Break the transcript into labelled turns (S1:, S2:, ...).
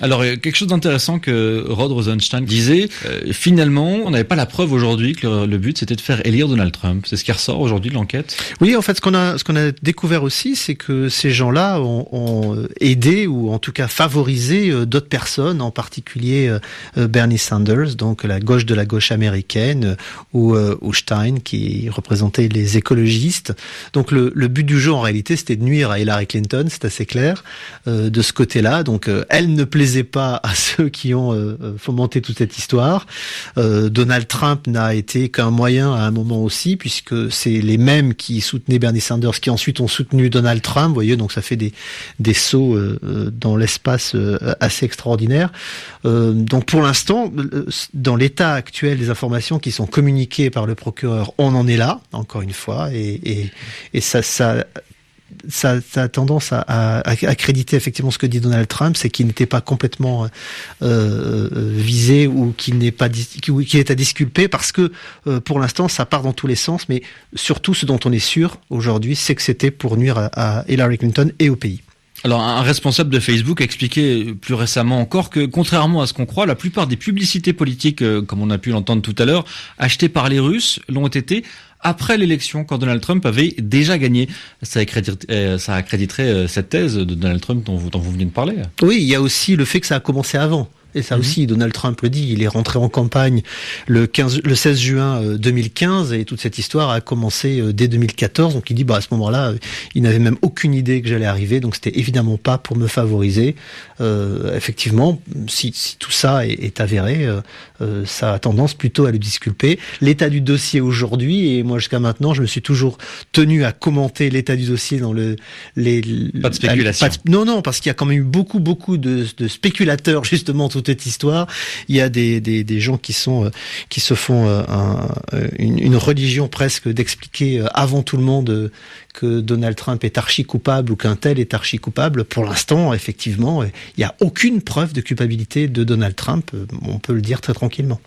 S1: Alors, quelque chose d'intéressant que Rod Rosenstein disait, finalement, on n'avait pas la preuve aujourd'hui que le but c'était de faire élire Donald Trump. C'est ce qui ressort aujourd'hui de l'enquête.
S2: Oui, en fait, ce qu'on a découvert aussi, c'est que ces gens-là ont aidé ou en tout cas favorisé d'autres personnes, en particulier Bernie Sanders, donc la gauche américaine, ou Stein qui représentait les écologistes. Donc le but du jeu en réalité, c'était de nuire à Hillary Clinton, c'est assez clair de ce côté-là. Donc elle ne plaisait pas à ceux qui ont fomenté toute cette histoire. Donald Trump n'a été qu'un moyen à un moment aussi, puisque c'est les mêmes qui soutenaient Bernie Sanders qui ensuite ont soutenu Donald Trump, vous voyez, donc ça fait des sauts dans l'espace assez extraordinaires. Donc pour l'instant, dans l'état actuel des informations qui sont communiquées par le procureur, on en est là, encore une fois, et ça a tendance à accréditer effectivement ce que dit Donald Trump, c'est qu'il n'était pas complètement visé ou qu'il est à disculper, parce que pour l'instant ça part dans tous les sens, mais surtout ce dont on est sûr aujourd'hui, c'est que c'était pour nuire à Hillary Clinton et au pays.
S1: Alors, un responsable de Facebook a expliqué plus récemment encore que, contrairement à ce qu'on croit, la plupart des publicités politiques, comme on a pu l'entendre tout à l'heure, achetées par les Russes, l'ont été après l'élection, quand Donald Trump avait déjà gagné. Ça accréditerait cette thèse de Donald Trump dont vous venez de parler.
S2: Oui, il y a aussi le fait que ça a commencé avant. Et ça aussi, Donald Trump le dit, il est rentré en campagne le 16 juin 2015 et toute cette histoire a commencé dès 2014. Donc il dit, à ce moment-là, il n'avait même aucune idée que j'allais arriver, donc c'était évidemment pas pour me favoriser. Effectivement, si tout ça est avéré, ça a tendance plutôt à le disculper. L'état du dossier aujourd'hui, et moi jusqu'à maintenant, je me suis toujours tenu à commenter l'état du dossier dans
S1: pas de spéculation.
S2: Non, parce qu'il y a quand même eu beaucoup de spéculateurs justement toute cette histoire. Il y a des gens qui se font une religion presque d'expliquer avant tout le monde que Donald Trump est archi coupable ou qu'un tel est archi coupable. Pour l'instant, effectivement, il n'y a aucune preuve de culpabilité de Donald Trump. On peut le dire très tranquillement.